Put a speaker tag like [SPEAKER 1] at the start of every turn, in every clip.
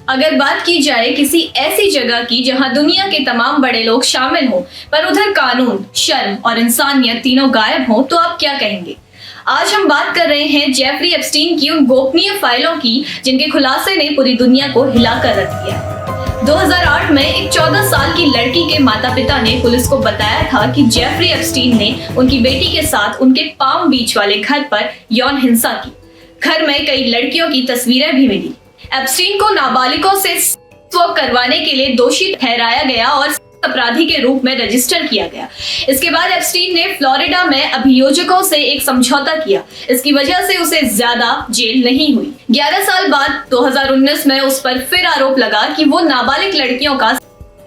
[SPEAKER 1] अगर बात की जाए किसी ऐसी जगह की जहां दुनिया के तमाम बड़े लोग शामिल हों, पर उधर कानून, शर्म और इंसानियत तीनों गायब हों, तो आप क्या कहेंगे? आज हम बात कर रहे हैं जेफरी एप्स्टीन की उन गोपनीय फाइलों की जिनके खुलासे ने पूरी दुनिया को हिलाकर रख दिया है। 2008 में एक 14 साल की लड़की के माता पिता ने पुलिस को बताया था कि जेफरी एप्स्टीन ने उनकी बेटी के साथ उनके पाम बीच वाले घर पर यौन हिंसा की। घर में कई लड़कियों की तस्वीरें भी मिली। एप्स्टीन को नाबालिगों से स्वैप करवाने के लिए दोषी ठहराया गया और अपराधी के रूप में रजिस्टर किया गया। इसके बाद एप्स्टीन ने फ्लोरिडा में अभियोजकों से एक समझौता किया। इसकी वजह से उसे ज्यादा जेल नहीं हुई। 11 साल बाद 2019 में उस पर फिर आरोप लगा कि वो नाबालिग लड़कियों का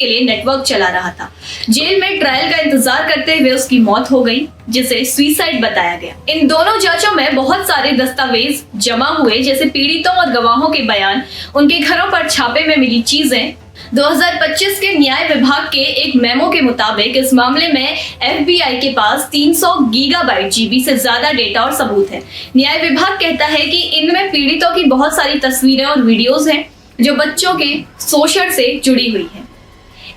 [SPEAKER 1] के लिए नेटवर्क चला रहा था। जेल में ट्रायल का इंतजार करते हुए उसकी मौत हो गई, जिसे सुसाइड बताया गया। इन दोनों जांचों में बहुत सारे दस्तावेज जमा हुए, जैसे पीड़ितों और गवाहों के बयान, उनके घरों पर छापे में मिली चीजें। 2025 के न्याय विभाग के एक मेमो के मुताबिक इस मामले में एफबीआई के पास 300 गीगाबाइट जीबी से ज्यादा डेटा और सबूत है। न्याय विभाग कहता है कि इनमें पीड़ितों की बहुत सारी तस्वीरें और वीडियोस हैं जो बच्चों के शोषण से जुड़ी हुई हैं।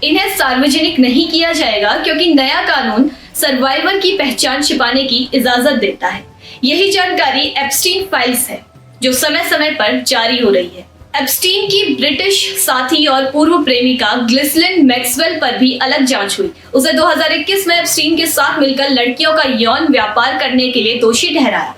[SPEAKER 1] इन्हें सार्वजनिक नहीं किया जाएगा क्योंकि नया कानून सर्वाइवर की पहचान छिपाने की इजाजत देता है। यही जानकारी एप्स्टीन फाइल्स है जो समय समय पर जारी हो रही है। एप्स्टीन की ब्रिटिश साथी और पूर्व प्रेमिका ग्लिसलिन मैक्सवेल पर भी अलग जांच हुई। उसे 2021 में एप्स्टीन के साथ मिलकर लड़कियों का यौन व्यापार करने के लिए दोषी ठहराया।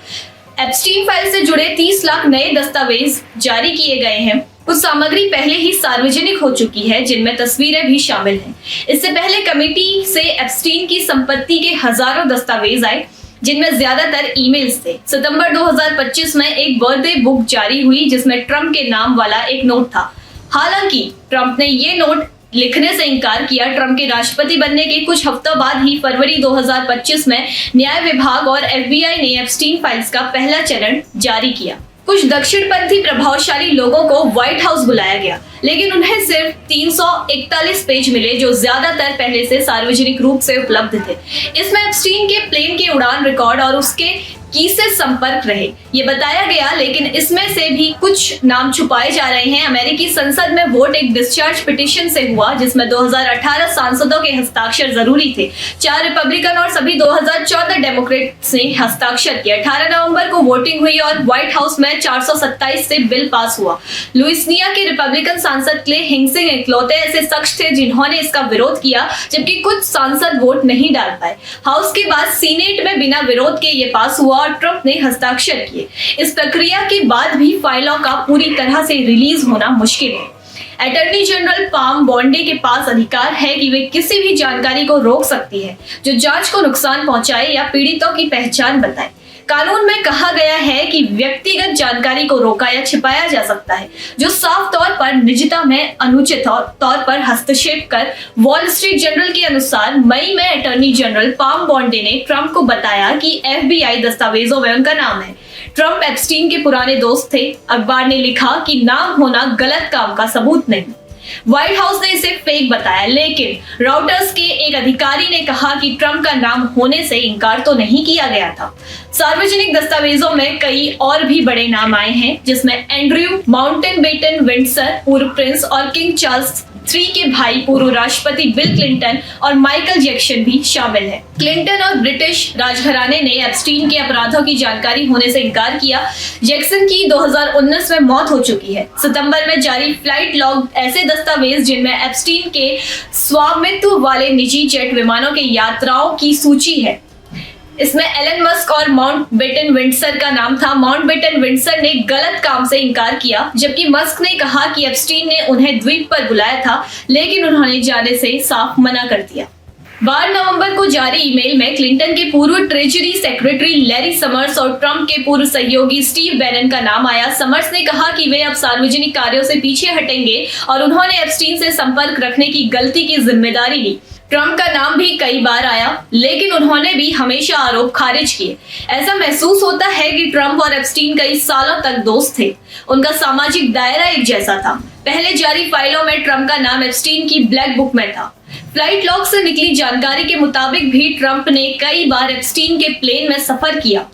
[SPEAKER 1] एप्स्टीन फाइल से जुड़े 30 लाख नए दस्तावेज जारी किए गए हैं। कुछ सामग्री पहले ही सार्वजनिक हो चुकी है, जिनमें तस्वीरें भी शामिल हैं। इससे पहले कमेटी से एप्स्टीन की संपत्ति के हजारों दस्तावेज आए, जिनमें ज्यादातर ईमेल्स थे। सितंबर 2025 में एक बर्थडे बुक जारी हुई जिसमें ट्रंप के नाम वाला एक नोट था। हालांकि ट्रंप ने ये नोट लिखने से इनकार किया। ट्रंप के राष्ट्रपति बनने के कुछ हफ्तों बाद ही फरवरी 2025 में न्याय विभाग और एफबीआई ने एप्स्टीन फाइल्स का पहला चरण जारी किया। कुछ दक्षिणपंथी प्रभावशाली लोगों को व्हाइट हाउस बुलाया गया, लेकिन उन्हें सिर्फ 341 पेज मिले जो ज्यादातर पहले से सार्वजनिक रूप से उपलब्ध थे। इसमें एप्स्टीन के प्लेन के उड़ान रिकॉर्ड और उसके किससे संपर्क रहे ये बताया गया, लेकिन इसमें से भी कुछ नाम छुपाए जा रहे हैं। अमेरिकी संसद में वोट एक डिस्चार्ज पिटीशन से हुआ जिसमें 2018 सांसदों के हस्ताक्षर जरूरी थे। 4 रिपब्लिकन और सभी 2014 डेमोक्रेट्स ने हस्ताक्षर किए। 18 नवंबर को वोटिंग हुई और व्हाइट हाउस में 427 से बिल पास हुआ। लुइसियाना के रिपब्लिकन सांसद क्ले हिंसिंग इकलौते ऐसे शख्स थे जिन्होंने इसका विरोध किया, जबकि कुछ सांसद वोट नहीं डाल पाए। हाउस के बाद सीनेट में बिना विरोध के ये पास हुआ और ट्रंप ने हस्ताक्षर किए। इस प्रक्रिया के बाद भी फाइलों का पूरी तरह से रिलीज होना मुश्किल है। अटॉर्नी जनरल पाम बॉन्डे के पास अधिकार है कि वे किसी भी जानकारी को रोक सकती है जो जांच को नुकसान पहुंचाए या पीड़ितों की पहचान बताए। कानून में कहा गया है कि व्यक्तिगत जानकारी को रोका या छिपाया जा सकता है जो साफ तौर पर निजता में अनुचित तौर पर हस्तक्षेप कर। वॉल स्ट्रीट जर्नल के अनुसार मई में अटॉर्नी जनरल पाम बॉन्डे ने ट्रंप को बताया कि एफबीआई दस्तावेजों में उनका नाम है। ट्रंप एप्स्टीन के पुराने दोस्त थे। अखबार ने लिखा कि नाम होना गलत काम का सबूत नहीं। व्हाइट हाउस ने इसे फेक बताया, लेकिन राउटर्स के एक अधिकारी ने कहा कि ट्रंप का नाम होने से इनकार तो नहीं किया गया था। सार्वजनिक दस्तावेजों में कई और भी बड़े नाम आए हैं, जिसमें एंड्रयू माउंटेबेटन विंडसर, पूर्व प्रिंस और किंग चार्ल्स III के भाई पूर्व राष्ट्रपति बिल क्लिंटन और माइकल जैक्सन भी शामिल है। क्लिंटन और ब्रिटिश राजघराने ने एप्स्टीन के अपराधों की जानकारी होने से इनकार किया। जैक्सन की 2019 में मौत हो चुकी है। सितंबर में जारी फ्लाइट लॉग ऐसे दस्तावेज जिनमें एप्स्टीन के स्वामित्व वाले निजी जेट विमानों के यात्राओं की सूची है। इसमें एलन मस्क और माउंटबेटन विंडसर का नाम था। माउंटबेटन विंडसर ने गलत काम से इनकार किया, जबकि मस्क ने कहा कि एप्स्टीन ने उन्हें द्वीप पर बुलाया था, लेकिन उन्होंने जाने से साफ मना कर दिया। 12 नवंबर को जारी ईमेल में क्लिंटन के पूर्व ट्रेजरी सेक्रेटरी लैरी समर्स और ट्रंप के पूर्व सहयोगी स्टीव बैनन का नाम आया। समर्स ने कहा कि वे अब सार्वजनिक कार्यों से पीछे हटेंगे और उन्होंने एप्स्टीन से संपर्क रखने की गलती की जिम्मेदारी ली। ट्रंप का नाम भी कई बार आया, लेकिन उन्होंने भी हमेशा आरोप खारिज किए। ऐसा महसूस होता है कि ट्रंप और एप्स्टीन कई सालों तक दोस्त थे। उनका सामाजिक दायरा एक जैसा था। पहले जारी फाइलों में ट्रंप का नाम एप्स्टीन की ब्लैक बुक में था। फ्लाइट लॉग से निकली जानकारी के मुताबिक भी ट्रंप ने कई बार एप्स्टीन के प्लेन में सफर किया।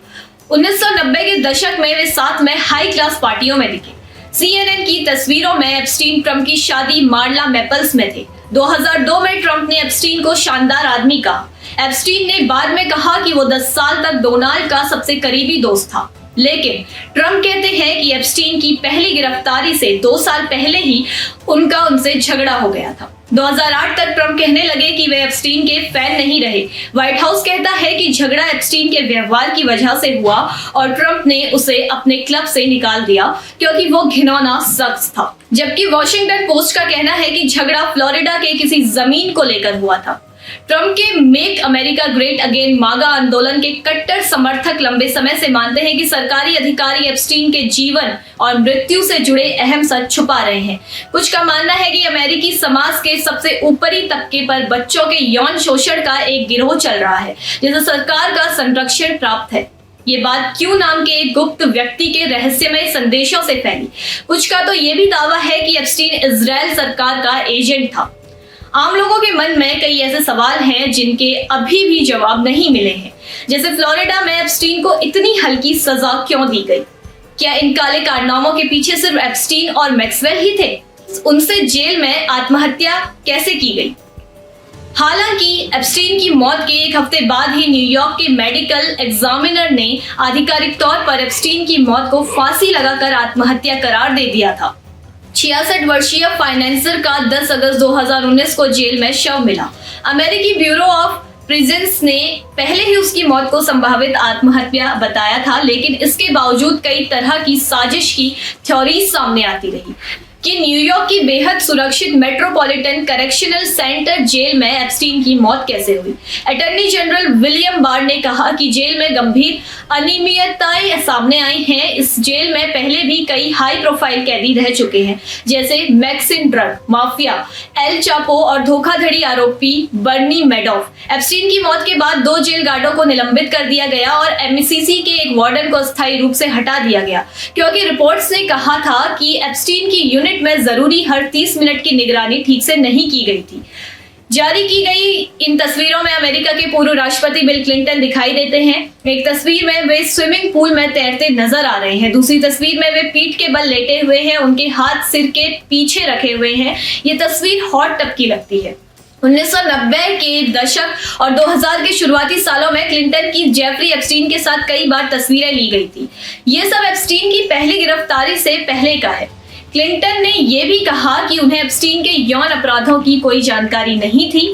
[SPEAKER 1] 1990 के दशक में वे साथ में हाई क्लास पार्टियों में दिखे। CNN की तस्वीरों में एप्स्टीन ट्रंप की शादी मार्ला मैपल्स में थे। 2002 में ट्रंप ने एप्स्टीन को शानदार आदमी कहा। एप्स्टीन ने बाद में कहा कि वो 10 साल तक डोनाल्ड का सबसे करीबी दोस्त था, लेकिन ट्रंप कहते हैं कि एप्स्टीन की पहली गिरफ्तारी से 2 साल पहले ही उनसे झगड़ा हो गया था। 2008 तक ट्रंप कहने लगे कि वे एप्स्टीन के फैन नहीं रहे। व्हाइट हाउस कहता है कि झगड़ा एप्स्टीन के व्यवहार की वजह से हुआ और ट्रंप ने उसे अपने क्लब से निकाल दिया क्योंकि वो घिनौना शख्स था। जबकि वॉशिंगटन पोस्ट का कहना है कि झगड़ा फ्लोरिडा के किसी जमीन को लेकर हुआ था। ट्रंप के मेक अमेरिका ग्रेट अगेन मागा आंदोलन के कट्टर समर्थक लंबे समय से मानते हैं कि सरकारी अधिकारी एप्स्टीन के जीवन और मृत्यु से जुड़े अहम सच छुपा रहे हैं। कुछ का मानना है कि अमेरिकी समाज के सबसे ऊपरी तबके पर बच्चों के यौन शोषण का एक गिरोह चल रहा है जिसे सरकार का संरक्षण प्राप्त है। ये बात क्यू नाम के एक गुप्त व्यक्ति के रहस्यमय संदेशों से फैली। कुछ का तो ये भी दावा है कि एप्स्टीन इजराइल सरकार का एजेंट था। आम लोगों के मन में कई ऐसे सवाल हैं जिनके अभी भी जवाब नहीं मिले हैं, जैसे फ्लोरिडा में एप्स्टीन को इतनी हल्की सजा क्यों दी गई? क्या इन काले कारनामों के पीछे सिर्फ एप्स्टीन और मैक्सवेल ही थे? उनसे जेल में आत्महत्या कैसे की गई? हालांकि एप्स्टीन की मौत के एक हफ्ते बाद ही न्यूयॉर्क के मेडिकल एग्जामिनर ने आधिकारिक तौर पर एप्स्टीन की मौत को फांसी लगाकर आत्महत्या करार दे दिया था। 66 वर्षीय फाइनेंसर का 10 अगस्त 2019 को जेल में शव मिला। अमेरिकी ब्यूरो ऑफ प्रिजन्स ने पहले ही उसकी मौत को संभावित आत्महत्या बताया था, लेकिन इसके बावजूद कई तरह की साजिश की थ्योरीज सामने आती रही कि न्यूयॉर्क की बेहद सुरक्षित मेट्रोपॉलिटन करेक्शनल सेंटर जेल में एप्स्टीन की मौत कैसे हुई। अटॉर्नी जनरल विलियम बार ने कहा कि जेल में गंभीर अनियमितताएं सामने आई हैं। इस जेल में पहले भी कई हाई प्रोफाइल कैदी रह चुके हैं, जैसे Mexican drug mafia, El Chapo और धोखाधड़ी आरोपी बर्नी मैडोफ। एप्स्टीन की मौत के बाद 2 जेल गार्डों को निलंबित कर दिया गया और एमसीसी के एक वार्डन को अस्थायी रूप से हटा दिया गया, क्योंकि रिपोर्ट्स ने कहा था कि एप्स्टीन की यूनिट में जरूरी हर 30 मिनट की निगरानी ठीक से नहीं की गई थी। जारी की गई इन तस्वीरों में अमेरिका के पूर्व राष्ट्रपति बिल क्लिंटन दिखाई देते हैं। एक तस्वीर में वे स्विमिंग पूल में तैरते नजर आ रहे हैं। दूसरी तस्वीर में वे पीठ के बल लेटे हुए हैं, उनके हाथ सिर के पीछे रखे हुए हैं। ये तस्वीर हॉट टब की लगती है। 1990 के दशक और 2000 के शुरुआती सालों में क्लिंटन की जेफरी एप्स्टीन के साथ कई बार तस्वीरें ली गई थी। ये सब एप्स्टीन की पहली गिरफ्तारी से पहले का है। क्लिंटन ने यह भी कहा कि उन्हें एप्स्टीन के यौन अपराधों की कोई जानकारी नहीं थी।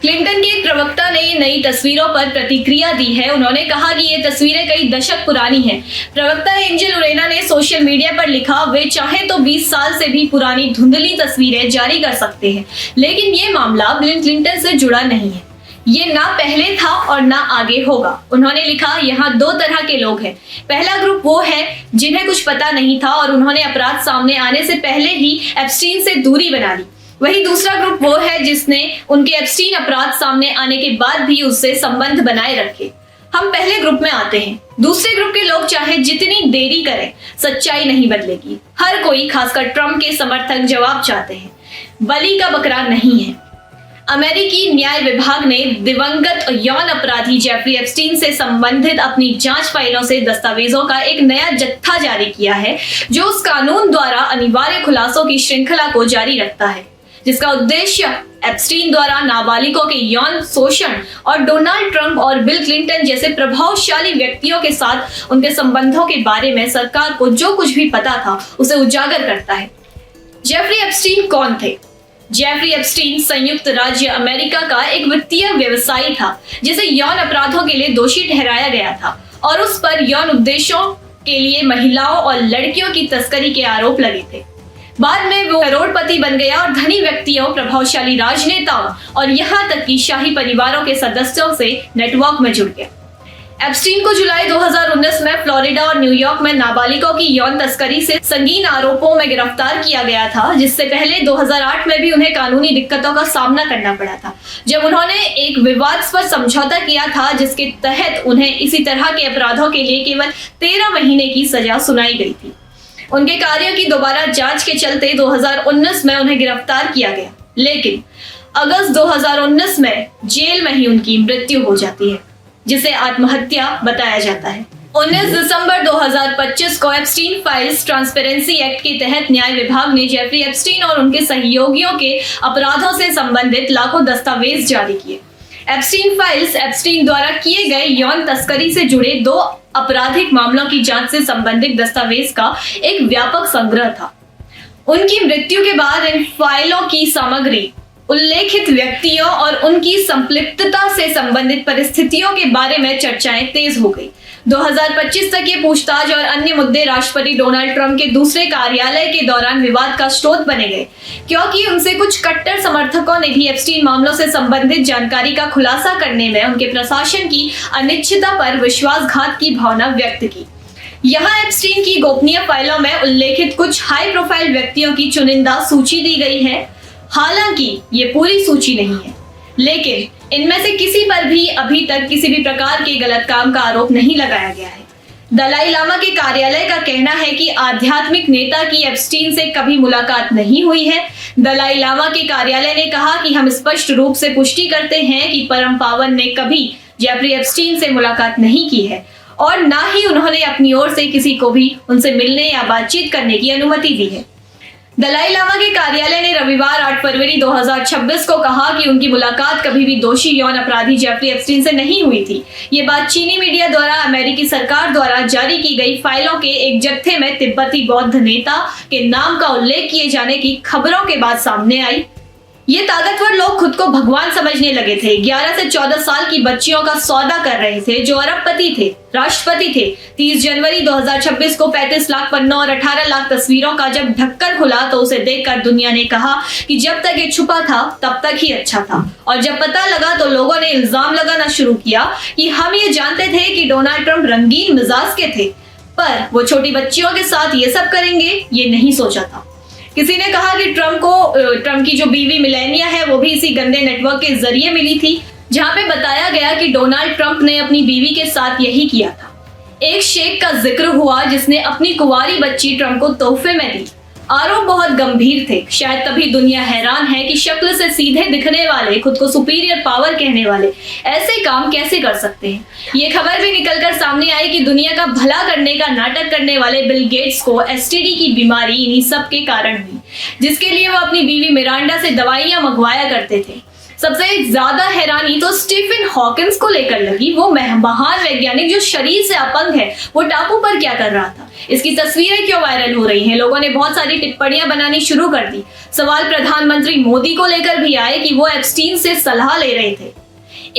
[SPEAKER 1] क्लिंटन के एक प्रवक्ता ने नई तस्वीरों पर प्रतिक्रिया दी है। उन्होंने कहा कि ये तस्वीरें कई दशक पुरानी हैं। प्रवक्ता एंजल उरेना ने सोशल मीडिया पर लिखा, वे चाहे तो 20 साल से भी पुरानी धुंधली तस्वीरें जारी कर सकते हैं, लेकिन ये मामला बिल क्लिंटन से जुड़ा नहीं है। ये ना पहले था और ना आगे होगा। उन्होंने लिखा, यहाँ 2 तरह के लोग हैं। पहला ग्रुप वो है जिन्हें कुछ पता नहीं था और उन्होंने अपराध सामने आने से पहले ही एप्स्टीन से दूरी बना ली। वही दूसरा ग्रुप वो है जिसने उनके एप्स्टीन अपराध सामने आने के बाद भी उससे संबंध बनाए रखे। हम पहले ग्रुप में आते हैं। दूसरे ग्रुप के लोग चाहे जितनी देरी करें, सच्चाई नहीं बदलेगी। हर कोई, खासकर ट्रंप के समर्थक, जवाब चाहते हैं। बलि का बकरा नहीं है। अमेरिकी न्याय विभाग ने दिवंगत यौन अपराधी जेफरी एप्स्टीन से संबंधित अपनी जांच फाइलों से दस्तावेजों का एक नया जत्था जारी किया है, जो उस कानून द्वारा अनिवार्य खुलासों की श्रृंखला को जारी रखता है, जिसका उद्देश्य एप्स्टीन द्वारा नाबालिगों के यौन शोषण और डोनाल्ड ट्रंप और बिल क्लिंटन जैसे प्रभावशाली व्यक्तियों के साथ उनके संबंधों के बारे में सरकार को जो कुछ भी पता था उसे उजागर करता है। जेफरी एप्स्टीन कौन थे? जेफरी एप्स्टीन संयुक्त राज्य अमेरिका का एक वित्तीय व्यवसायी था जिसे यौन अपराधों के लिए दोषी ठहराया गया था और उस पर यौन उद्देश्यों के लिए महिलाओं और लड़कियों की तस्करी के आरोप लगे थे। बाद में वो करोड़पति बन गया और धनी व्यक्तियों, प्रभावशाली राजनेताओं और यहाँ तक कि शाही परिवारों के सदस्यों से नेटवर्क में जुड़ गया। एप्स्टीन को जुलाई 2019 में फ्लोरिडा और न्यूयॉर्क में नाबालिगों की यौन तस्करी से संगीन आरोपों में गिरफ्तार किया गया था, जिससे पहले 2008 में भी उन्हें कानूनी दिक्कतों का सामना करना पड़ा था, जब उन्होंने एक विवादास्पद समझौता किया था जिसके तहत उन्हें इसी तरह के अपराधों के लिए केवल 13 महीने की सजा सुनाई गई थी। उनके कार्यों की दोबारा जांच के चलते 2019 में उन्हें गिरफ्तार किया गया, लेकिन अगस्त 2019 में जेल में ही उनकी मृत्यु हो जाती है, जिसे आत्महत्या बताया जाता है। 19 दिसंबर 2025 को एप्स्टीन फाइल्स ट्रांसपेरेंसी एक्ट के तहत न्याय विभाग ने जेफरी एप्स्टीन और उनके सहयोगियों के अपराधों से संबंधित लाखों दस्तावेज जारी किए। एप्स्टीन फाइल्स एप्स्टीन द्वारा किए गए यौन तस्करी से जुड़े 2 आपराधिक मामलों की जांच से संबंधित दस्तावेज का एक व्यापक संग्रह था। उनकी मृत्यु के बाद इन फाइलों की सामग्री उल्लेखित व्यक्तियों और उनकी संलिप्तता से संबंधित परिस्थितियों के बारे में चर्चाएं तेज हो गई। 2025 तक ये पूछताछ और अन्य मुद्दे राष्ट्रपति डोनाल्ड ट्रंप के दूसरे कार्यकाल के दौरान विवाद का स्रोत बने गए, क्योंकि उनसे कुछ कट्टर समर्थकों ने भी एप्स्टीन मामलों से संबंधित जानकारी का खुलासा करने में उनके प्रशासन की अनिश्चितता पर विश्वासघात की भावना व्यक्त की। यहाँ एप्स्टीन की गोपनीय फाइलों में उल्लेखित कुछ हाई प्रोफाइल व्यक्तियों की चुनिंदा सूची दी गई है। हालांकि ये पूरी सूची नहीं है, लेकिन इनमें से किसी पर भी अभी तक किसी भी प्रकार के गलत काम का आरोप नहीं लगाया गया है। दलाई लामा के कार्यालय का कहना है कि आध्यात्मिक नेता की एप्स्टीन से कभी मुलाकात नहीं हुई है। दलाई लामा के कार्यालय ने कहा कि हम स्पष्ट रूप से पुष्टि करते हैं कि परम पावन ने कभी जेफरी एप्स्टीन से मुलाकात नहीं की है और ना ही उन्होंने अपनी ओर से किसी को भी उनसे मिलने या बातचीत करने की अनुमति दी है। दलाई लामा के कार्यालय ने रविवार 8 फरवरी 2026 को कहा कि उनकी मुलाकात कभी भी दोषी यौन अपराधी जेफरी एप्स्टीन से नहीं हुई थी। ये बात चीनी मीडिया द्वारा अमेरिकी सरकार द्वारा जारी की गई फाइलों के एक जत्थे में तिब्बती बौद्ध नेता के नाम का उल्लेख किए जाने की खबरों के बाद सामने आई। ये ताकतवर लोग खुद को भगवान समझने लगे थे। 11 से 14 साल की बच्चियों का सौदा कर रहे थे जो अरबपति थे, राष्ट्रपति थे। 30 जनवरी 2026 को 35 लाख पन्नों और 18 लाख तस्वीरों का जब ढक्कन खुला तो उसे देखकर दुनिया ने कहा कि जब तक ये छुपा था तब तक ही अच्छा था, और जब पता लगा तो लोगों ने इल्जाम लगाना शुरू किया कि हम ये जानते थे कि डोनाल्ड ट्रंप रंगीन मिजाज के थे, पर वो छोटी बच्चियों के साथ ये सब करेंगे ये नहीं सोचा था। किसी ने कहा कि ट्रंप की जो बीवी मिलेनिया है वो भी इसी गंदे नेटवर्क के जरिए मिली थी, जहां पे बताया गया कि डोनाल्ड ट्रंप ने अपनी बीवी के साथ यही किया था। एक शेख का जिक्र हुआ जिसने अपनी कुंवारी बच्ची ट्रंप को तोहफे में दी। आरोप बहुत गंभीर थे। शायद तभी दुनिया हैरान है कि शक्ल से सीधे दिखने वाले, खुद को सुपीरियर पावर कहने वाले ऐसे काम कैसे कर सकते हैं। ये खबर भी निकलकर सामने आई कि दुनिया का भला करने का नाटक करने वाले बिल गेट्स को एसटीडी की बीमारी इन्हीं सब के कारण हुई, जिसके लिए वो अपनी बीवी मिरांडा से दवाइयां मंगवाया करते थे। सबसे ज्यादा हैरानी तो स्टीफन हॉकिंस को लेकर लगी। वो महान वैज्ञानिक जो शरीर से अपंग है, वो टापू पर क्या कर रहा था, इसकी तस्वीरें क्यों वायरल हो रही हैं। लोगों ने बहुत सारी टिप्पणियां बनानी शुरू कर दी। सवाल प्रधानमंत्री मोदी को लेकर भी आए कि वो एप्स्टीन से सलाह ले रहे थे।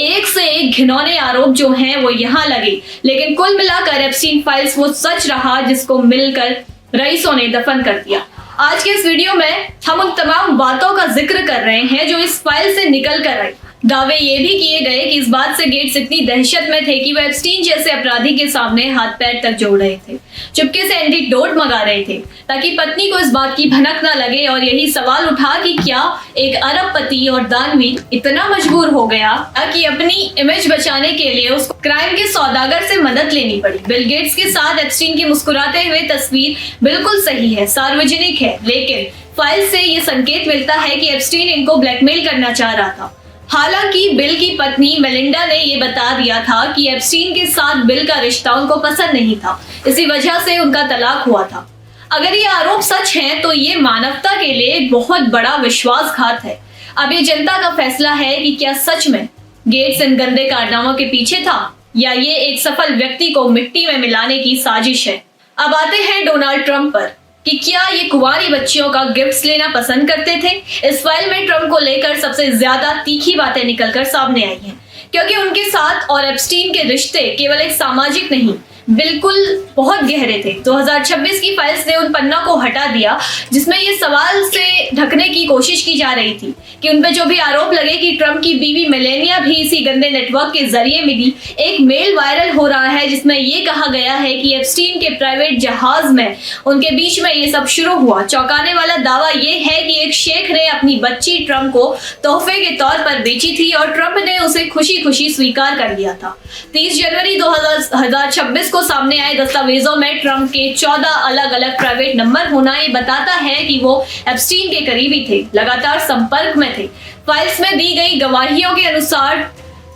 [SPEAKER 1] एक से एक घिनौने आरोप जो हैं वो यहाँ लगे, लेकिन कुल मिलाकर एप्स्टीन फाइल्स वो सच रहा जिसको मिलकर रईसों ने दफन कर दिया। आज के इस वीडियो में हम उन तमाम बातों का जिक्र कर रहे हैं जो इस फाइल से निकल कर आई। दावे ये भी किए गए कि इस बात से गेट्स इतनी दहशत में थे कि वो एप्स्टीन जैसे अपराधी के सामने हाथ पैर तक जोड़ रहे थे, चुपके से एंटीडोट मंगा रहे थे ताकि पत्नी को इस बात की भनक ना लगे। और यही सवाल उठा कि क्या एक अरबपति और दानवीर इतना मजबूर हो गया कि अपनी इमेज बचाने के लिए उसको क्राइम के सौदागर से मदद लेनी पड़ी। बिल गेट्स के साथ एप्स्टीन की मुस्कुराते हुए तस्वीर बिल्कुल सही है, सार्वजनिक है, लेकिन फाइल से ये संकेत मिलता है कि एप्स्टीन इनको ब्लैकमेल करना चाह रहा था। हालांकि बिल की पत्नी मेलिंडा ने ये बता दिया था कि एप्स्टीन के साथ बिल का रिश्ता उनको पसंद नहीं था, इसी वजह से उनका तलाक हुआ था। अगर ये आरोप सच हैं तो ये मानवता के लिए एक बहुत बड़ा विश्वासघात है। अब ये जनता का फैसला है कि क्या सच में गेट्स इन गंदे कारनामों के पीछे था या ये एक सफल व्यक्ति को मिट्टी में मिलाने की साजिश है। अब आते हैं डोनाल्ड ट्रंप पर कि क्या ये कुंवारी बच्चियों का गिफ्ट्स लेना पसंद करते थे। इस फाइल में ट्रंप को लेकर सबसे ज्यादा तीखी बातें निकलकर सामने आई हैं, क्योंकि उनके साथ और एप्स्टीन के रिश्ते केवल एक सामाजिक नहीं, बिल्कुल बहुत गहरे थे। 2026 की फाइल्स ने उन पन्नों को हटा दिया जिसमें ये सवाल से ढकने की कोशिश की जा रही थी कि उनपे जो भी आरोप लगे कि ट्रंप की बीवी मेलेनिया भी इसी गंदे नेटवर्क के जरिए मिली। एक मेल वायरल हो रहा है जिसमें ये कहा गया है कि एप्स्टीन के प्राइवेट जहाज में उनके बीच में ये सब शुरू हुआ। चौंकाने वाला दावा ये है कि एक शेख ने अपनी बच्ची ट्रंप को तोहफे के तौर पर बेची थी और ट्रंप ने उसे खुशी खुशी स्वीकार कर लिया था। 30 जनवरी 2026 को सामने आए दस्तावेजों में ट्रंप के 14 अलग अलग प्राइवेट नंबर होना ये बताता है कि वो एप्स्टीन के करीबी थे, लगातार संपर्क में थे। फाइल्स में दी गई गवाहियों के अनुसार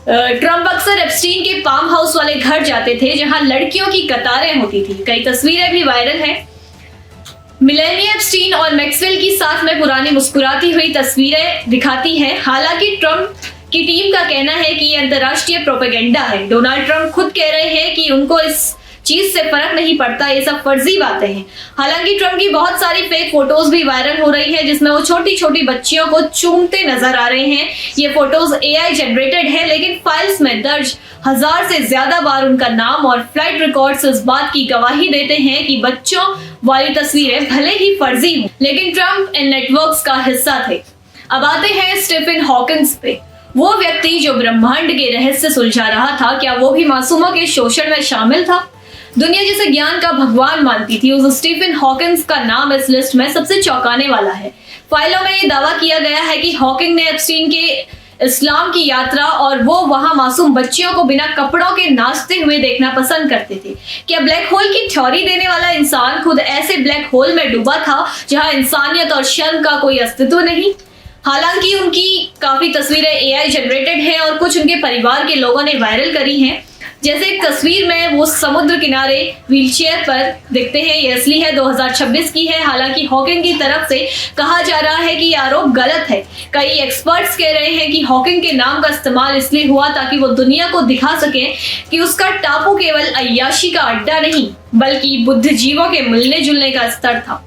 [SPEAKER 1] ट्रम्प अक्सर एप्स्टीन के फार्म हाउस वाले घर जाते थे जहां लड़कियों की कतारें होती थी। कई तस्वीरें भी वायरल हैं। मिलेनिया एप्स्टीन और मैक्सवेल की साथ में पुरानी मुस्कुराती हुई तस्वीरें दिखाती हैं। हालांकि ट्रम्प की टीम का कहना है कि ये अंतर्राष्ट्रीय प्रोपेगेंडा है। डोनाल्ड ट्रम्प खुद कह रहे हैं कि उनको इस चीज से फर्क नहीं पड़ता, ये सब फर्जी बातें हैं। हालांकि ट्रम्प की बहुत सारी फेक फोटोज भी वायरल हो रही है जिसमें वो छोटी छोटी बच्चियों को चूमते नजर आ रहे हैं। ये फोटोज AI जनरेटेड है, लेकिन फाइल्स में दर्ज 1000 से ज्यादा बार उनका नाम और फ्लाइट रिकॉर्ड्स इस बात की गवाही देते हैं कि बच्चों वाली तस्वीरें भले ही फर्जी हों, लेकिन ट्रम्प इन नेटवर्क्स का हिस्सा थे। अब आते हैं स्टीफन हॉकिंस पे। वो व्यक्ति जो ब्रह्मांड के रहस्य सुलझा रहा था, क्या वो भी मासूमों के शोषण में शामिल था? दुनिया जिसे ज्ञान का भगवान मानती थी, उस स्टीफन हॉकिंस का नाम इस लिस्ट में सबसे चौंकाने वाला है। फाइलों में ये दावा किया गया है कि हॉकिंग ने एप्स्टीन के इस्लाम की यात्रा और वो वहां मासूम बच्चियों को बिना कपड़ों के नाचते हुए देखना पसंद करते थे। क्या ब्लैक होल की थ्योरी देने वाला इंसान खुद ऐसे ब्लैक होल में डूबा था जहां इंसानियत और शर्म का कोई अस्तित्व नहीं? हालांकि उनकी काफी तस्वीरें AI जनरेटेड हैं और कुछ उनके परिवार के लोगों ने वायरल करी हैं। जैसे एक तस्वीर में वो समुद्र किनारे व्हीलचेयर पर दिखते हैं, ये असली है, 2026 की है। हालांकि हॉकिंग की तरफ से कहा जा रहा है कि ये आरोप गलत है। कई एक्सपर्ट्स कह रहे हैं कि हॉकिंग के नाम का इस्तेमाल इसलिए हुआ ताकि वो दुनिया को दिखा सके कि उसका टापू केवल अय्याशी का अड्डा नहीं बल्कि बुद्धिजीवों के मिलने जुलने का स्तर था।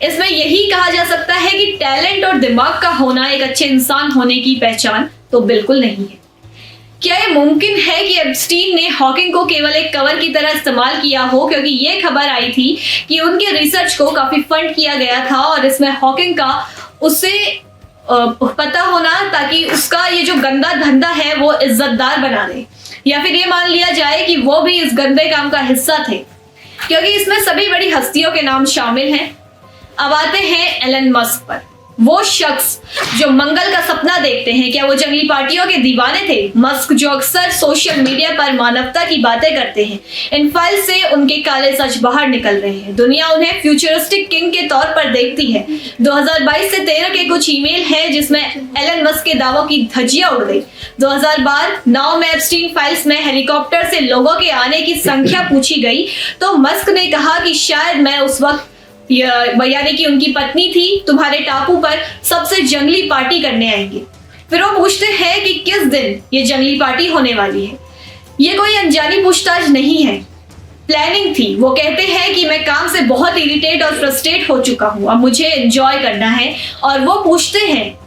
[SPEAKER 1] इसमें यही कहा जा सकता है कि टैलेंट और दिमाग का होना एक अच्छे इंसान होने की पहचान तो बिल्कुल नहीं है। क्या ये मुमकिन है कि एप्स्टीन ने हॉकिंग को केवल एक कवर की तरह इस्तेमाल किया हो? क्योंकि ये खबर आई थी कि उनके रिसर्च को काफी फंड किया गया था और इसमें हॉकिंग का उससे पता होना ताकि उसका ये जो गंदा धंधा है वो इज्जतदार बना दे, या फिर ये मान लिया जाए कि वो भी इस गंदे काम का हिस्सा थे, क्योंकि इसमें सभी बड़ी हस्तियों के नाम शामिल हैं। अब आते हैं एलन मस्क पर। वो शख्स जो मंगल का सपना देखते हैं, क्या वो जंगली पार्टियों के दीवाने थे? मस्क जो अक्सर सोशल मीडिया पर मानवता की बातें करते हैं, इन फाइल से उनके काले सच बाहर निकल रहे हैं। दुनिया उन्हें फ्यूचरिस्टिक किंग के तौर पर देखती है। 2022 से 13 के कुछ ईमेल हैं जिसमें एलन मस्क के दावों की धज्जियां उड़ गई। 2012 में एप्स्टीन फाइल्स में हेलीकॉप्टर से लोगों के आने की संख्या पूछी गई तो मस्क ने कहा कि शायद मैं उस वक्त, यानी कि उनकी पत्नी थी, तुम्हारे टापू पर सबसे जंगली पार्टी करने आएंगे। फिर वो पूछते हैं कि किस दिन ये जंगली पार्टी होने वाली है। ये कोई अनजानी पूछताछ नहीं है, प्लानिंग थी। वो कहते हैं कि मैं काम से बहुत इरिटेट और फ्रस्ट्रेट हो चुका हूँ, अब मुझे एंजॉय करना है। और वो पूछते हैं,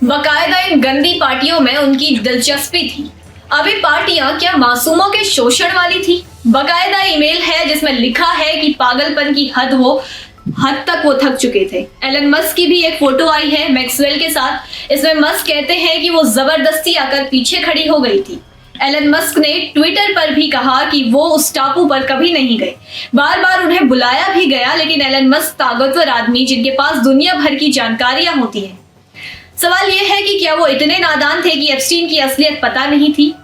[SPEAKER 1] बाकायदा इन गंदी पार्टियों में उनकी दिलचस्पी थी। अब ये पार्टियां क्या मासूमों के शोषण वाली थी? बाकायदा ईमेल है जिसमें लिखा है कि पागलपन की हद तक वो थक चुके थे। एलन मस्क की भी एक फोटो आई है मैक्सवेल के साथ। इसमें मस्क कहते हैं कि वो जबरदस्ती आकर पीछे खड़ी हो गई थी। एलन मस्क ने ट्विटर पर भी कहा कि वो उस टापू पर कभी नहीं गए। बार बार उन्हें बुलाया भी गया, लेकिन एलन मस्क ताकतवर आदमी जिनके पास दुनिया भर की जानकारियां होती हैं। सवाल यह है कि क्या वो इतने नादान थे कि एप्स्टीन की असलियत पता नहीं थी?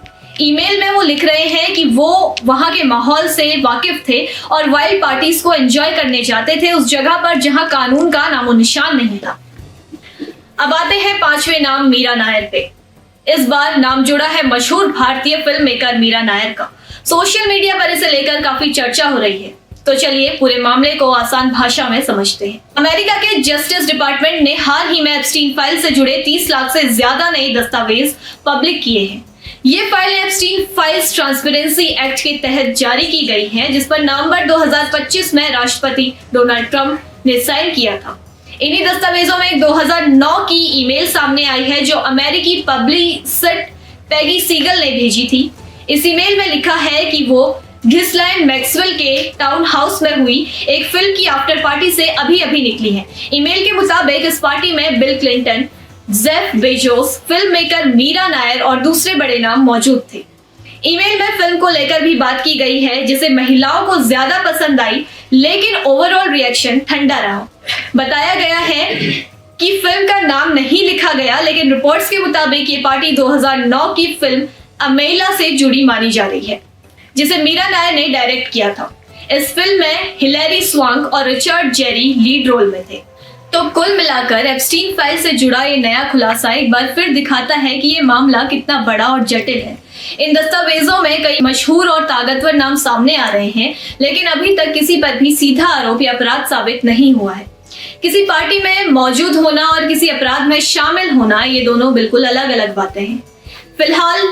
[SPEAKER 1] ईमेल में वो लिख रहे हैं कि वो वहां के माहौल से वाकिफ थे और वाइल्ड पार्टीज को एंजॉय करने जाते थे उस जगह पर जहां कानून का नामो निशान नहीं था। अब आते हैं 5वें नाम, मीरा नायर पे। इस बार नाम जुड़ा है मशहूर भारतीय फिल्म मेकर मीरा नायर का। सोशल मीडिया पर इसे लेकर काफी चर्चा हो रही है, तो चलिए पूरे मामले को आसान भाषा में समझते हैं। अमेरिका के जस्टिस डिपार्टमेंट ने हाल ही में एप्स्टीन फाइल से जुड़े 30 लाख से ज्यादा नए दस्तावेज पब्लिक किए हैं। ये file Epstein files transparency act के तहत जारी की गई है, जिस पर नवंबर 2025 में राष्ट्रपति डोनाल्ड ट्रंप ने साइन किया था। इन्हीं दस्तावेजों में 2009 की ईमेल सामने आई है जो अमेरिकी पब्लिसिस्ट पैगी सीगल ने भेजी थी। इस ईमेल में लिखा है कि वो घिसलैंड मैक्सवेल के टाउन हाउस में हुई एक फिल्म की आफ्टर पार्टी से अभी निकली है। ईमेल के मुताबिक इस पार्टी में Bill Clinton, Jeff Bezos, film maker Mira Nair और दूसरे बड़े नाम मौजूद थे। ईमेल में फिल्म को लेकर भी बात की गई है जिसे महिलाओं को ज्यादा पसंद आई, लेकिन ओवरऑल रिएक्शन ठंडा रहा। बताया गया है कि फिल्म का नाम नहीं लिखा गया, लेकिन रिपोर्ट्स के मुताबिक ये पार्टी 2009 की फिल्म अमेला से जुड़ी मानी जा रही है, जिसे मीरा नायर ने डायरेक्ट किया था। इस फिल्म में हिलेरी स्वांग और रिचर्ड जेरी लीड रोल में थे। तो कुल मिलाकर एप्स्टीन फाइल से जुड़ा ये नया खुलासा एक बार फिर दिखाता है कि ये मामला कितना बड़ा और जटिल है। इन दस्तावेजों में कई मशहूर और ताकतवर नाम सामने आ रहे हैं, लेकिन अभी तक किसी पर भी सीधा आरोप या अपराध साबित नहीं हुआ है। किसी पार्टी में मौजूद होना और किसी अपराध में शामिल होना, ये दोनों बिल्कुल अलग अलग बातें हैं। फिलहाल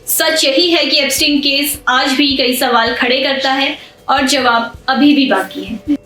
[SPEAKER 1] सच यही है कि एप्स्टीन केस आज भी कई सवाल खड़े करता है और जवाब अभी भी बाकी है।